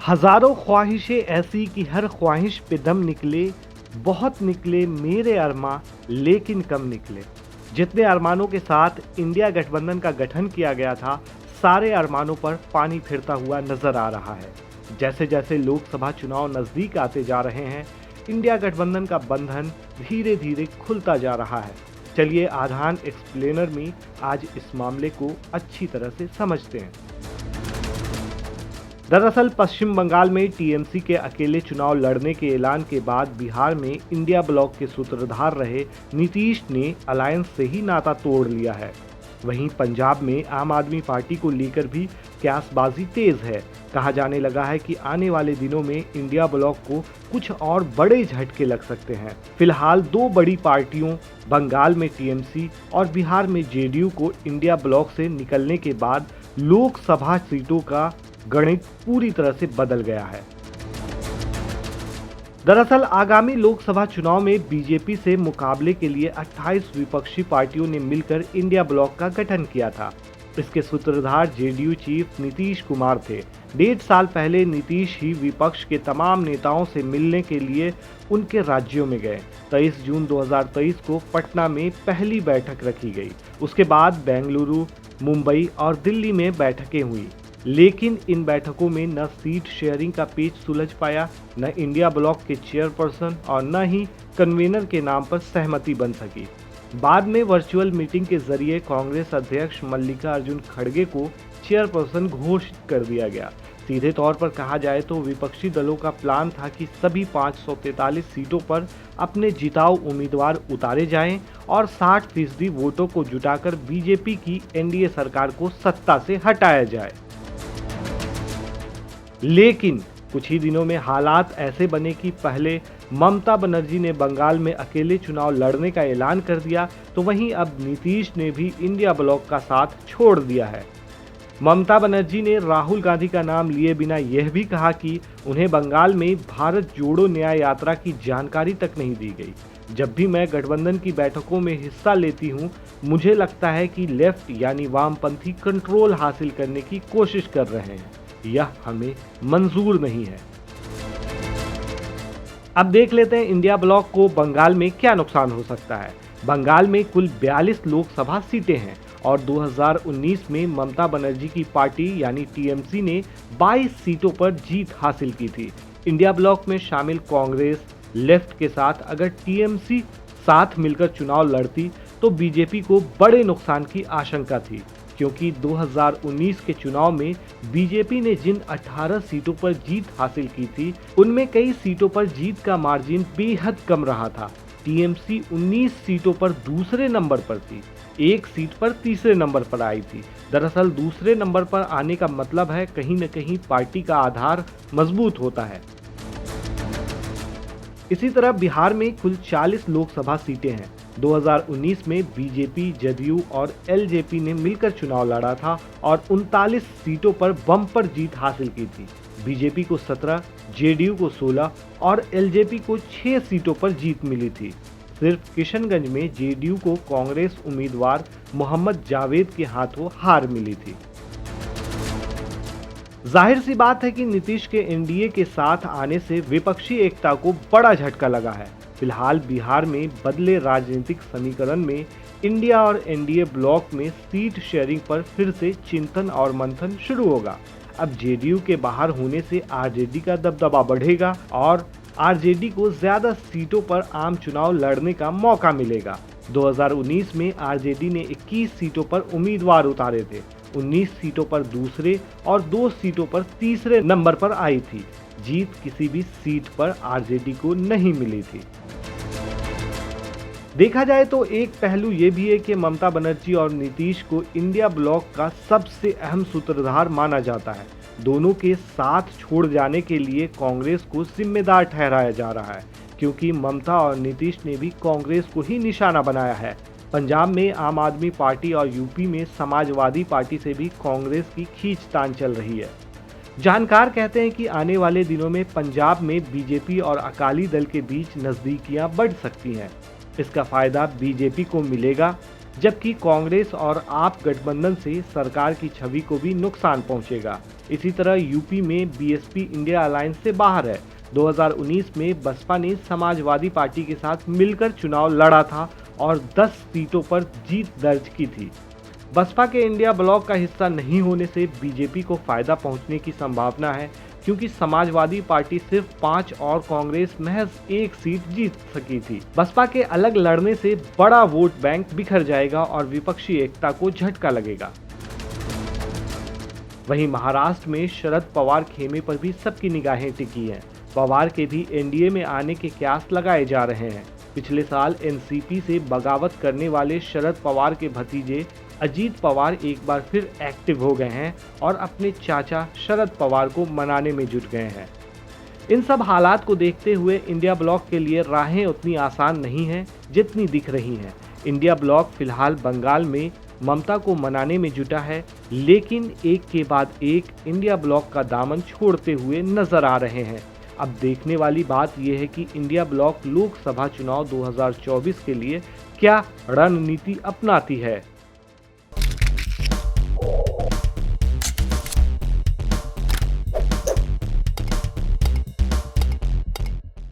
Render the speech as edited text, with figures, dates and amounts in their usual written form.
हजारों ख्वाहिशें ऐसी कि हर ख्वाहिश पे दम निकले। बहुत निकले मेरे अरमां, लेकिन कम निकले। जितने अरमानों के साथ इंडिया गठबंधन का गठन किया गया था, सारे अरमानों पर पानी फिरता हुआ नजर आ रहा है। जैसे जैसे लोकसभा चुनाव नजदीक आते जा रहे हैं, इंडिया गठबंधन का बंधन धीरे धीरे खुलता जा रहा है। चलिए आधान एक्सप्लेनर में आज इस मामले को अच्छी तरह से समझते हैं। दरअसल पश्चिम बंगाल में टीएमसी के अकेले चुनाव लड़ने के ऐलान के बाद बिहार में इंडिया ब्लॉक के सूत्रधार रहे नीतीश ने अलायंस से ही नाता तोड़ लिया है। वहीं पंजाब में आम आदमी पार्टी को लेकर भी क्यासबाजी तेज है। कहा जाने लगा है कि आने वाले दिनों में इंडिया ब्लॉक को कुछ और बड़े झटके लग सकते हैं। फिलहाल दो बड़ी पार्टियों बंगाल में टीएमसी और बिहार में जेडीयू को इंडिया ब्लॉक से निकलने के बाद लोकसभा सीटों का गणित पूरी तरह से बदल गया है। दरअसल आगामी लोकसभा चुनाव में बीजेपी से मुकाबले के लिए 28 विपक्षी पार्टियों ने मिलकर इंडिया ब्लॉक का गठन किया था। इसके सूत्रधार जेडीयू चीफ नीतीश कुमार थे। 1.5 साल पहले नीतीश ही विपक्ष के तमाम नेताओं से मिलने के लिए उनके राज्यों में गए। 23 जून 2023 को पटना में पहली बैठक रखी गई। उसके बाद बेंगलुरु, मुंबई और दिल्ली में बैठकें हुई, लेकिन इन बैठकों में न सीट शेयरिंग का पेच सुलझ पाया, न इंडिया ब्लॉक के चेयरपर्सन और न ही कन्वीनर के नाम पर सहमति बन सकी। बाद में वर्चुअल मीटिंग के जरिए कांग्रेस अध्यक्ष मल्लिकार्जुन खड़गे को चेयरपर्सन घोषित कर दिया गया। सीधे तौर पर कहा जाए तो विपक्षी दलों का प्लान था कि सभी 543 सीटों पर अपने जिताऊ उम्मीदवार उतारे जाएं और 60% वोटों को जुटाकर बीजेपी की एनडीए सरकार को सत्ता से हटाया जाए। लेकिन कुछ ही दिनों में हालात ऐसे बने कि पहले ममता बनर्जी ने बंगाल में अकेले चुनाव लड़ने का ऐलान कर दिया, तो वहीं अब नीतीश ने भी इंडिया ब्लॉक का साथ छोड़ दिया है। ममता बनर्जी ने राहुल गांधी का नाम लिए बिना यह भी कहा कि उन्हें बंगाल में भारत जोड़ो न्याय यात्रा की जानकारी तक नहीं दी गई। जब भी मैं गठबंधन की बैठकों में हिस्सा लेती हूं, मुझे लगता है कि लेफ्ट यानी वामपंथी कंट्रोल हासिल करने की कोशिश कर रहे हैं। यह हमें मंजूर नहीं है। अब देख लेते हैं इंडिया ब्लॉक को बंगाल में क्या नुकसान हो सकता है। बंगाल में कुल 42 लोकसभा सीटें हैं और 2019 में ममता बनर्जी की पार्टी यानी टीएमसी ने 22 सीटों पर जीत हासिल की थी। इंडिया ब्लॉक में शामिल कांग्रेस, लेफ्ट के साथ अगर टीएमसी साथ मिलकर चुनाव लड़ती तो बीजेपी को बड़े नुकसान की आशंका थी, क्योंकि 2019 के चुनाव में बीजेपी ने जिन 18 सीटों पर जीत हासिल की थी, उनमें कई सीटों पर जीत का मार्जिन बेहद कम रहा था। टीएमसी 19 सीटों पर दूसरे नंबर पर थी, एक सीट पर तीसरे नंबर पर आई थी। दरअसल दूसरे नंबर पर आने का मतलब है कहीं न कहीं पार्टी का आधार मजबूत होता है। इसी तरह बिहार में कुल 40 लोकसभा सीटें हैं। 2019 में बीजेपी, जदयू और एलजेपी ने मिलकर चुनाव लड़ा था और 39 सीटों पर बम्पर जीत हासिल की थी। बीजेपी को 17, जेडीयू को 16 और एलजेपी को 6 सीटों पर जीत मिली थी। सिर्फ किशनगंज में जेडीयू को कांग्रेस उम्मीदवार मोहम्मद जावेद के हाथों हार मिली थी। जाहिर सी बात है कि नीतीश के एनडीए के साथ आने से विपक्षी एकता को बड़ा झटका लगा है। फिलहाल बिहार में बदले राजनीतिक समीकरण में इंडिया और एनडीए ब्लॉक में सीट शेयरिंग पर फिर से चिंतन और मंथन शुरू होगा। अब जेडीयू के बाहर होने से आरजेडी का दबदबा बढ़ेगा और आरजेडी को ज्यादा सीटों पर आम चुनाव लड़ने का मौका मिलेगा। 2019 में आरजेडी ने 21 सीटों पर उम्मीदवार उतारे थे। 19 सीटों पर दूसरे और 2 सीटों पर तीसरे नंबर पर आई थी। जीत किसी भी सीट पर आरजेडी को नहीं मिली थी। देखा जाए तो एक पहलू ये भी है कि ममता बनर्जी और नीतीश को इंडिया ब्लॉक का सबसे अहम सूत्रधार माना जाता है। दोनों के साथ छोड़ जाने के लिए कांग्रेस को जिम्मेदार ठहराया जा रहा है, क्योंकि ममता और नीतीश ने भी कांग्रेस को ही निशाना बनाया है। पंजाब में आम आदमी पार्टी और यूपी में समाजवादी पार्टी से भी कांग्रेस की खींचतान चल रही है। जानकार कहते हैं कि आने वाले दिनों में पंजाब में बीजेपी और अकाली दल के बीच नजदीकियां बढ़ सकती हैं। इसका फायदा बीजेपी को मिलेगा। जबकि कांग्रेस और आप गठबंधन से सरकार की छवि को भी नुकसान पहुंचेगा। इसी तरह यूपी में बीएसपी इंडिया अलायंस से बाहर है। 2019 में बसपा ने समाजवादी पार्टी के साथ मिलकर चुनाव लड़ा था और 10 सीटों पर जीत दर्ज की थी। बसपा के इंडिया ब्लॉक का हिस्सा नहीं होने से बीजेपी को फायदा पहुंचने की संभावना है, क्योंकि समाजवादी पार्टी सिर्फ 5 और कांग्रेस महज 1 सीट जीत सकी थी। बसपा के अलग लड़ने से बड़ा वोट बैंक बिखर जाएगा और विपक्षी एकता को झटका लगेगा। वहीं महाराष्ट्र में शरद पवार खेमे पर भी सबकी निगाहें टिकी हैं। पवार के भी एनडीए में आने के कयास लगाए जा रहे हैं। पिछले साल एनसीपी से बगावत करने वाले शरद पवार के भतीजे अजीत पवार एक बार फिर एक्टिव हो गए हैं और अपने चाचा शरद पवार को मनाने में जुट गए हैं। इन सब हालात को देखते हुए इंडिया ब्लॉक के लिए राहें उतनी आसान नहीं हैं जितनी दिख रही हैं। इंडिया ब्लॉक फिलहाल बंगाल में ममता को मनाने में जुटा है, लेकिन एक के बाद एक इंडिया ब्लॉक का दामन छोड़ते हुए नजर आ रहे हैं। अब देखने वाली बात यह है कि इंडिया ब्लॉक लोकसभा चुनाव 2024 के लिए क्या रणनीति अपनाती है।